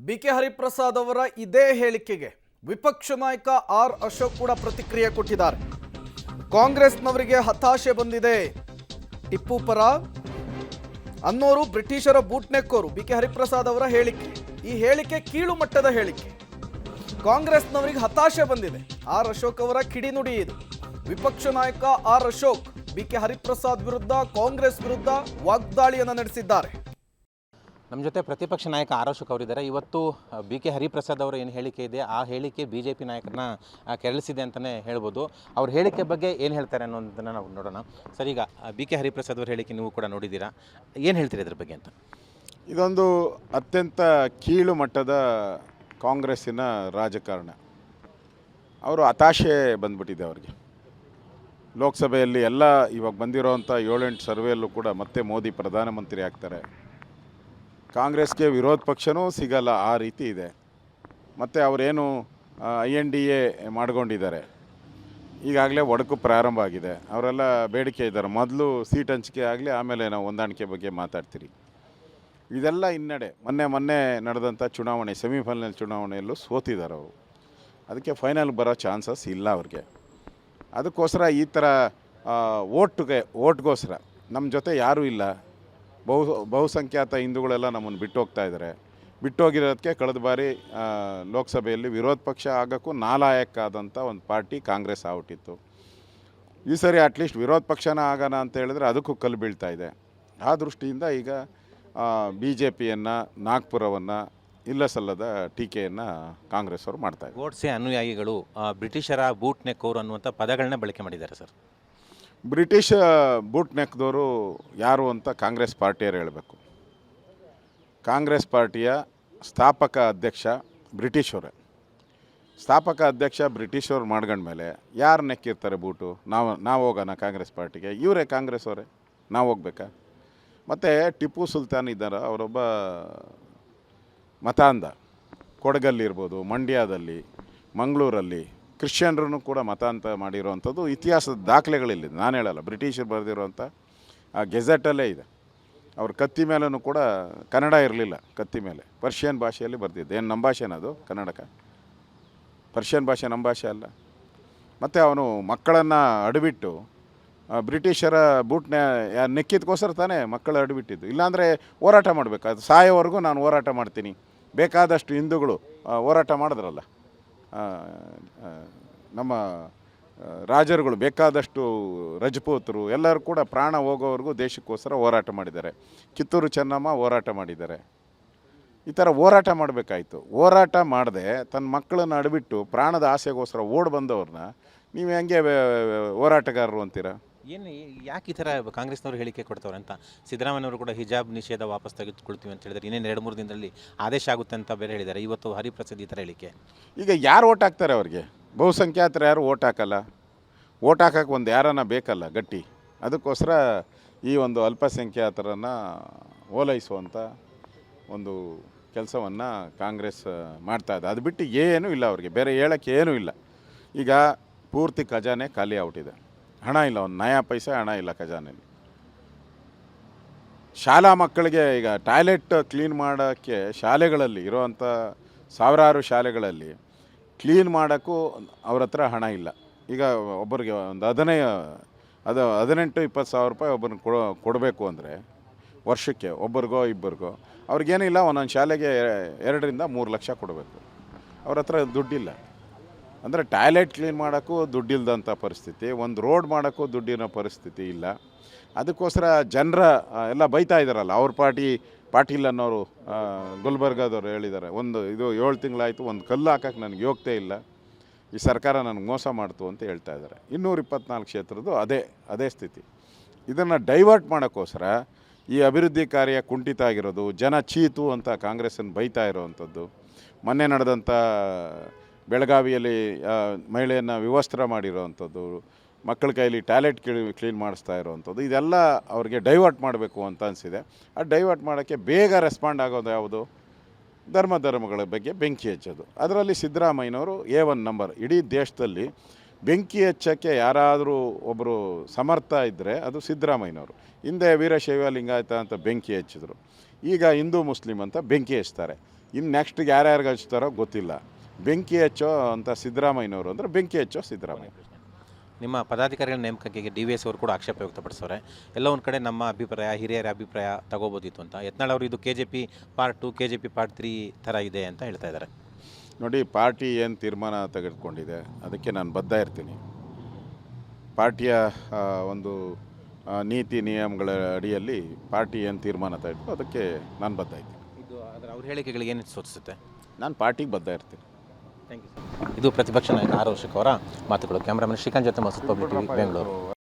BK Hariprasad ಅವರ ಇದೇ ಹೇಳಿಕೆಗೆ ವಿಪಕ್ಷ ನಾಯಕ ಆರ್ ಅಶೋಕ್ ಕೂಡ ಪ್ರತಿಕ್ರಿಯೆ ಕೊಟ್ಟಿದ್ದಾರೆ. ಕಾಂಗ್ರೆಸ್ನವರಿಗೆ ಹತಾಶೆ ಬಂದಿದೆ. ಟಿಪ್ಪು ಪರ ಅನ್ನೋರು ಬ್ರಿಟಿಷರ ಬೂಟ್ನೆಕ್ಕೋರು. ಬಿಕೆ ಹರಿಪ್ರಸಾದ್ ಅವರ ಹೇಳಿಕೆ, ಈ ಹೇಳಿಕೆ ಕೀಳು ಮಟ್ಟದ ಹೇಳಿಕೆ. ಕಾಂಗ್ರೆಸ್ನವರಿಗೆ ಹತಾಶೆ ಬಂದಿದೆ. ಆರ್ ಅಶೋಕ್ ಅವರ ಕಿಡಿನುಡಿ ಇದು. ವಿಪಕ್ಷ ನಾಯಕ ಆರ್ ಅಶೋಕ್ ಬಿಕೆ ಹರಿಪ್ರಸಾದ್ ವಿರುದ್ಧ, ಕಾಂಗ್ರೆಸ್ ವಿರುದ್ಧ ವಾಗ್ದಾಳಿಯನ್ನು ನಡೆಸಿದ್ದಾರೆ. ನಮ್ಮ ಜೊತೆ ಪ್ರತಿಪಕ್ಷ ನಾಯಕ ಆರ್ ಅಶೋಕ್ ಅವರಿದ್ದಾರೆ. ಇವತ್ತು ಬಿ ಕೆ ಹರಿಪ್ರಸಾದ್ ಅವರ ಏನು ಹೇಳಿಕೆ ಇದೆ, ಆ ಹೇಳಿಕೆ ಬಿ ಜೆ ಪಿ ನಾಯಕರನ್ನ ಕೆರಳಿಸಿದೆ ಅಂತಲೇ ಹೇಳ್ಬೋದು. ಅವ್ರ ಹೇಳಿಕೆ ಬಗ್ಗೆ ಏನು ಹೇಳ್ತಾರೆ ಅನ್ನೋದನ್ನು ನಾವು ನೋಡೋಣ. ಸರ್, ಈಗ ಬಿ ಕೆ ಹರಿಪ್ರಸಾದ್ ಅವ್ರ ಹೇಳಿಕೆ ನೀವು ಕೂಡ ನೋಡಿದ್ದೀರಾ, ಏನು ಹೇಳ್ತೀರಿ ಇದ್ರ ಬಗ್ಗೆ ಅಂತ? ಇದೊಂದು ಅತ್ಯಂತ ಕೀಳು ಮಟ್ಟದ ಕಾಂಗ್ರೆಸ್ಸಿನ ರಾಜಕಾರಣ. ಅವರು ಹತಾಶೆ ಬಂದ್ಬಿಟ್ಟಿದೆ ಅವ್ರಿಗೆ. ಲೋಕಸಭೆಯಲ್ಲಿ ಎಲ್ಲ ಇವಾಗ ಬಂದಿರೋವಂಥ 7-8 ಸರ್ವೆಯಲ್ಲೂ ಕೂಡ ಮತ್ತೆ ಮೋದಿ ಪ್ರಧಾನಮಂತ್ರಿ ಆಗ್ತಾರೆ. ಕಾಂಗ್ರೆಸ್ಗೆ ವಿರೋಧ ಪಕ್ಷನೂ ಸಿಗಲ್ಲ, ಆ ರೀತಿ ಇದೆ. ಮತ್ತು ಅವರೇನು INDA ಮಾಡ್ಕೊಂಡಿದ್ದಾರೆ, ಈಗಾಗಲೇ ಒಡಕು ಪ್ರಾರಂಭ ಆಗಿದೆ. ಅವರೆಲ್ಲ ಬೇಡಿಕೆ ಇದ್ದಾರೆ, ಮೊದಲು ಸೀಟ್ ಹಂಚಿಕೆ ಆಗಲಿ, ಆಮೇಲೆ ನಾವು ಹೊಂದಾಣಿಕೆ ಬಗ್ಗೆ ಮಾತಾಡ್ತೀರಿ. ಇದೆಲ್ಲ ಹಿನ್ನಡೆ. ಮೊನ್ನೆ ನಡೆದಂಥ ಚುನಾವಣೆ, ಸೆಮಿಫೈನಲ್ ಚುನಾವಣೆಯಲ್ಲೂ ಸೋತಿದ್ದಾರೆ ಅವರು. ಅದಕ್ಕೆ ಫೈನಲ್ ಬರೋ ಚಾನ್ಸಸ್ ಇಲ್ಲ ಅವ್ರಿಗೆ. ಅದಕ್ಕೋಸ್ಕರ ಈ ಥರ ಓಟ್ಗೋಸ್ಕರ ನಮ್ಮ ಜೊತೆ ಯಾರೂ ಇಲ್ಲ, ಬಹುಸಂಖ್ಯಾತ ಹಿಂದೂಗಳೆಲ್ಲ ನಮ್ಮನ್ನು ಬಿಟ್ಟು ಹೋಗ್ತಾ ಇದ್ದಾರೆ. ಬಿಟ್ಟೋಗಿರೋದಕ್ಕೆ ಕಳೆದ ಬಾರಿ ಲೋಕಸಭೆಯಲ್ಲಿ ವಿರೋಧ ಪಕ್ಷ ಆಗೋಕ್ಕೂ ನಾಲಾಯಕ್ಕಾದಂಥ ಒಂದು ಪಾರ್ಟಿ ಕಾಂಗ್ರೆಸ್ ಆಗ್ಬಿಟ್ಟಿತ್ತು. ಈ ಸರಿ ಅಟ್ಲೀಸ್ಟ್ ವಿರೋಧ ಪಕ್ಷನ ಆಗೋಣ ಅಂತ ಹೇಳಿದ್ರೆ ಅದಕ್ಕೂ ಕಲ್ಲು ಬೀಳ್ತಾ ಇದೆ. ಆ ದೃಷ್ಟಿಯಿಂದ ಈಗ BJPಯನ್ನು, ನಾಗ್ಪುರವನ್ನು ಇಲ್ಲಸಲ್ಲದ ಟೀಕೆಯನ್ನು ಕಾಂಗ್ರೆಸ್ ಅವರು ಮಾಡ್ತಾರೆ. ಗೋಡ್ಸೆ ಅನುಯಾಯಿಗಳು ಬ್ರಿಟಿಷರ ಬೂಟ್ ನೆಕ್ಕೋರು ಅನ್ನುವಂಥ ಪದಗಳನ್ನ ಬಳಕೆ ಮಾಡಿದ್ದಾರೆ. ಸರ್, ಬ್ರಿಟಿಷ್ ಬೂಟ್ ನೆಕ್ದವರು ಯಾರು ಅಂತ ಕಾಂಗ್ರೆಸ್ ಪಾರ್ಟಿಯವರು ಹೇಳಬೇಕು. ಕಾಂಗ್ರೆಸ್ ಪಾರ್ಟಿಯ ಸ್ಥಾಪಕ ಅಧ್ಯಕ್ಷ ಬ್ರಿಟಿಷವರೇ. ಸ್ಥಾಪಕ ಅಧ್ಯಕ್ಷ ಬ್ರಿಟಿಷವ್ರು ಮಾಡ್ಕೊಂಡ್ಮೇಲೆ ಯಾರು ನೆಕ್ಕಿರ್ತಾರೆ ಬೂಟು? ನಾವು ಹೋಗೋಣ ಕಾಂಗ್ರೆಸ್ ಪಾರ್ಟಿಗೆ? ಇವರೇ ಕಾಂಗ್ರೆಸ್ ಅವರೇ, ನಾವು ಹೋಗ್ಬೇಕಾ? ಮತ್ತು ಟಿಪ್ಪು ಸುಲ್ತಾನ್ ಇದ್ದಾರೆ, ಅವರೊಬ್ಬ ಮತಾಂಧ. ಕೊಡಗಲ್ಲಿರ್ಬೋದು, ಮಂಡ್ಯದಲ್ಲಿ, ಮಂಗಳೂರಲ್ಲಿ ಕ್ರಿಶ್ಚಿಯನ್ರನ್ನು ಕೂಡ ಮತಾಂತ ಮಾಡಿರೋವಂಥದ್ದು ಇತಿಹಾಸದ ದಾಖಲೆಗಳಿಲ್ಲಿದೆ. ನಾನು ಹೇಳಲ್ಲ, ಬ್ರಿಟಿಷರು ಬರೆದಿರೋವಂಥ ಆ ಗೆಜೆಟಲ್ಲೇ ಇದೆ. ಅವ್ರ ಕತ್ತಿ ಮೇಲೂ ಕೂಡ ಕನ್ನಡ ಇರಲಿಲ್ಲ, ಕತ್ತಿ ಮೇಲೆ ಪರ್ಷಿಯನ್ ಭಾಷೆಯಲ್ಲಿ ಬರೆದಿದ್ದು. ಏನು ನಮ್ಮ ಭಾಷೆನದು ಕನ್ನಡಕ? ಪರ್ಷಿಯನ್ ಭಾಷೆ ನಮ್ಮ ಭಾಷೆ ಅಲ್ಲ. ಮತ್ತು ಅವನು ಮಕ್ಕಳನ್ನು ಅಡಬಿಟ್ಟು ಬ್ರಿಟಿಷರ ಬೂಟ್ನ ನೆಕ್ಕಿದ್ಕೋಸ್ಕರ ತಾನೇ ಮಕ್ಕಳು ಅಡಬಿಟ್ಟಿದ್ದು. ಇಲ್ಲಾಂದರೆ ಹೋರಾಟ ಮಾಡಬೇಕು. ಅದು ಸಾಯೋವರೆಗೂ ನಾನು ಹೋರಾಟ ಮಾಡ್ತೀನಿ. ಬೇಕಾದಷ್ಟು ಹಿಂದೂಗಳು ಹೋರಾಟ ಮಾಡಿದ್ರಲ್ಲ, ನಮ್ಮ ರಾಜರುಗಳು ಬೇಕಾದಷ್ಟು ರಜಪೂತರು ಎಲ್ಲರೂ ಕೂಡ ಪ್ರಾಣ ಹೋಗೋವರೆಗೂ ದೇಶಕ್ಕೋಸ್ಕರ ಹೋರಾಟ ಮಾಡಿದ್ದಾರೆ. ಕಿತ್ತೂರು ಚೆನ್ನಮ್ಮ ಹೋರಾಟ ಮಾಡಿದ್ದಾರೆ. ಈ ಥರ ಹೋರಾಟ ಮಾಡಬೇಕಾಯ್ತು. ಹೋರಾಟ ಮಾಡದೆ ತನ್ನ ಮಕ್ಕಳನ್ನು ಅಡಬಿಟ್ಟು ಪ್ರಾಣದ ಆಸೆಗೋಸ್ಕರ ಓಡಿ ಬಂದವ್ರನ್ನ ನೀವು ಹೆಂಗೆ ಹೋರಾಟಗಾರರು ಅಂತೀರ? ಯಾಕೆ ಈ ಥರ ಕಾಂಗ್ರೆಸ್ನವರು ಹೇಳಿಕೆ ಕೊಡ್ತವ್ರೆ ಅಂತ? ಸಿದ್ದರಾಮಯ್ಯವರು ಕೂಡ ಹಿಜಾಬ್ ನಿಷೇಧ ವಾಪಸ್ ತೆಗೆದುಕೊಳ್ತೀವಿ ಅಂತ ಹೇಳಿದರೆ ಇನ್ನೇನು 2-3 ದಿನದಲ್ಲಿ ಆದೇಶ ಆಗುತ್ತೆ ಅಂತ ಬೇರೆ ಹೇಳಿದ್ದಾರೆ. ಇವತ್ತು ಹರಿಪ್ರಸಾದ್ ಈ ಥರ ಹೇಳಿಕೆ. ಈಗ ಯಾರು ಓಟ್ ಹಾಕ್ತಾರೆ ಅವ್ರಿಗೆ? ಬಹುಸಂಖ್ಯಾತರು ಯಾರು ಓಟ್ ಹಾಕಲ್ಲ. ಓಟ್ ಹಾಕಕ್ಕೆ ಒಂದು ಯಾರನ್ನ ಬೇಕಲ್ಲ ಗಟ್ಟಿ. ಅದಕ್ಕೋಸ್ಕರ ಈ ಒಂದು ಅಲ್ಪಸಂಖ್ಯಾತರನ್ನು ಓಲೈಸುವಂಥ ಒಂದು ಕೆಲಸವನ್ನು ಕಾಂಗ್ರೆಸ್ ಮಾಡ್ತಾಯಿದೆ. ಅದು ಬಿಟ್ಟು ಏನೂ ಇಲ್ಲ ಅವ್ರಿಗೆ, ಬೇರೆ ಹೇಳೋಕ್ಕೆ ಏನೂ ಇಲ್ಲ. ಈಗ ಪೂರ್ತಿ ಖಜಾನೆ ಖಾಲಿ ಆಗ್ಬಿಟ್ಟಿದೆ. ಹಣ ಇಲ್ಲ, ಒಂದು ನಯಾ ಪೈಸೆ ಹಣ ಇಲ್ಲ ಖಜಾನೆಯಲ್ಲಿ. ಶಾಲಾ ಮಕ್ಕಳಿಗೆ ಈಗ ಟಾಯ್ಲೆಟ್ ಕ್ಲೀನ್ ಮಾಡೋಕ್ಕೆ ಶಾಲೆಗಳಲ್ಲಿ ಇರೋವಂಥ ಸಾವಿರಾರು ಶಾಲೆಗಳಲ್ಲಿ ಕ್ಲೀನ್ ಮಾಡೋಕ್ಕೂ ಅವ್ರ ಹತ್ರ ಹಣ ಇಲ್ಲ. ಈಗ ಒಬ್ಬರಿಗೆ ಒಂದು 18-20 ಸಾವಿರ ರೂಪಾಯಿ ಒಬ್ಬರನ್ನ ಕೊಡಬೇಕು ಅಂದರೆ ವರ್ಷಕ್ಕೆ, ಒಬ್ಬರಿಗೋ ಇಬ್ಬರಿಗೋ. ಅವ್ರಿಗೇನಿಲ್ಲ, ಒಂದೊಂದು ಶಾಲೆಗೆ 2-3 ಲಕ್ಷ ಕೊಡಬೇಕು. ಅವ್ರ ಹತ್ರ ದುಡ್ಡಿಲ್ಲ. ಅಂದರೆ ಟಾಯ್ಲೆಟ್ ಕ್ಲೀನ್ ಮಾಡೋಕ್ಕೂ ದುಡ್ಡಿಲ್ದಂಥ ಪರಿಸ್ಥಿತಿ, ಒಂದು ರೋಡ್ ಮಾಡೋಕ್ಕೂ ದುಡ್ಡಿನ ಪರಿಸ್ಥಿತಿ ಇಲ್ಲ. ಅದಕ್ಕೋಸ್ಕರ ಜನರ ಎಲ್ಲ ಬೈತಾ ಇದ್ದಾರಲ್ಲ. ಅವ್ರ ಪಾಟೀಲ್ ಅನ್ನೋರು ಗುಲ್ಬರ್ಗಾದವ್ರು ಹೇಳಿದ್ದಾರೆ, ಇದು 7 ತಿಂಗಳಾಯಿತು, ಒಂದು ಕಲ್ಲು ಹಾಕಕ್ಕೆ ನನಗೆ ಯೋಗ್ಯತೆ ಇಲ್ಲ, ಈ ಸರ್ಕಾರ ನನಗೆ ಮೋಸ ಮಾಡ್ತು ಅಂತ ಹೇಳ್ತಾ ಇದ್ದಾರೆ. 224 ಕ್ಷೇತ್ರದ್ದು ಅದೇ ಸ್ಥಿತಿ. ಇದನ್ನು ಡೈವರ್ಟ್ ಮಾಡೋಕ್ಕೋಸ್ಕರ ಈ ಅಭಿವೃದ್ಧಿ ಕಾರ್ಯ ಕುಂಠಿತ ಆಗಿರೋದು, ಜನ ಚೀತು ಅಂತ ಕಾಂಗ್ರೆಸ್ಸನ್ನು ಬೈತಾ ಇರೋವಂಥದ್ದು, ಮೊನ್ನೆ ನಡೆದಂಥ ಬೆಳಗಾವಿಯಲ್ಲಿ ಮಹಿಳೆಯನ್ನು ವಿವಸ್ತ್ರ ಮಾಡಿರೋವಂಥದ್ದು, ಮಕ್ಕಳ ಕೈಲಿ ಟಾಯ್ಲೆಟ್ ಕ್ಲೀನ್ ಮಾಡಿಸ್ತಾ ಇರೋವಂಥದ್ದು, ಇದೆಲ್ಲ ಅವ್ರಿಗೆ ಡೈವರ್ಟ್ ಮಾಡಬೇಕು ಅಂತ ಅನಿಸಿದೆ. ಆ ಡೈವರ್ಟ್ ಮಾಡೋಕ್ಕೆ ಬೇಗ ರೆಸ್ಪಾಂಡ್ ಆಗೋದು ಯಾವುದು? ಧರ್ಮಗಳ ಬಗ್ಗೆ ಬೆಂಕಿ ಹಚ್ಚೋದು. ಅದರಲ್ಲಿ ಸಿದ್ದರಾಮಯ್ಯನವರು A1 ನಂಬರ್. ಇಡೀ ದೇಶದಲ್ಲಿ ಬೆಂಕಿ ಹಚ್ಚೋಕ್ಕೆ ಯಾರಾದರೂ ಒಬ್ಬರು ಸಮರ್ಥ ಇದ್ದರೆ ಅದು ಸಿದ್ದರಾಮಯ್ಯನವರು. ಹಿಂದೆ ವೀರಶೈವ ಲಿಂಗಾಯತ ಅಂತ ಬೆಂಕಿ ಹಚ್ಚಿದ್ರು, ಈಗ ಹಿಂದೂ ಮುಸ್ಲಿಂ ಅಂತ ಬೆಂಕಿ ಹಚ್ತಾರೆ. ಇನ್ನು ನೆಕ್ಸ್ಟ್ ಯಾರ್ಯಾರಿಗೆ ಹಚ್ತಾರೋ ಗೊತ್ತಿಲ್ಲ. ಬೆಂಕಿ ಹಚ್ಚೋ ಅಂತ ಸಿದ್ದರಾಮಯ್ಯನವರು ಅಂದರೆ ಬೆಂಕಿ ಹಚ್ಚೋ ಸಿದ್ದರಾಮಯ್ಯ. ನಿಮ್ಮ ಪದಾಧಿಕಾರಿಗಳ ನೇಮಕಕ್ಕೆ DVS ಅವರು ಕೂಡ ಆಕ್ಷೇಪ ವ್ಯಕ್ತಪಡಿಸೋರೆ. ಎಲ್ಲ ಒಂದು ಕಡೆ ನಮ್ಮ ಅಭಿಪ್ರಾಯ, ಹಿರಿಯರ ಅಭಿಪ್ರಾಯ ತಗೋಬೋದಿತ್ತು ಅಂತ. ಯತ್ನಾಳ್ ಅವರು ಇದು KJP ಪಾರ್ಟ್ 2, KJP ಪಾರ್ಟ್ 3 ಥರ ಇದೆ ಅಂತ ಹೇಳ್ತಾ ಇದ್ದಾರೆ. ನೋಡಿ, ಪಾರ್ಟಿ ಏನು ತೀರ್ಮಾನ ತೆಗೆದುಕೊಂಡಿದೆ ಅದಕ್ಕೆ ನಾನು ಬದ್ಧ ಇರ್ತೀನಿ. ಪಾರ್ಟಿಯ ಒಂದು ನೀತಿ ನಿಯಮಗಳ ಅಡಿಯಲ್ಲಿ ಪಾರ್ಟಿ ಏನು ತೀರ್ಮಾನ ತೆಗೆದು ಅದಕ್ಕೆ ನಾನು ಬದ್ಧ ಇದ್ದೀನಿ. ಇದು ಅವ್ರ ಹೇಳಿಕೆಗಳಿಗೆ ಏನು ಸೂಚಿಸುತ್ತೆ? ನಾನು ಪಾರ್ಟಿಗೆ ಬದ್ಧ ಇರ್ತೀನಿ. Thank you sir. ಇದು ಪ್ರತಿಪಕ್ಷ ನಾಯಕ ಆರ್ ಅಶೋಕ್ ಅವರ ಮಾತುಗಳು. ಕ್ಯಾಮ್ರಾಮನ್ ಶ್ರೀಕಾಂತ್ ಜೊತೆ ಮಸೂದ್ ಪಬ್ಲಿಕ್ ಟಿವಿ, ಬೆಂಗಳೂರು.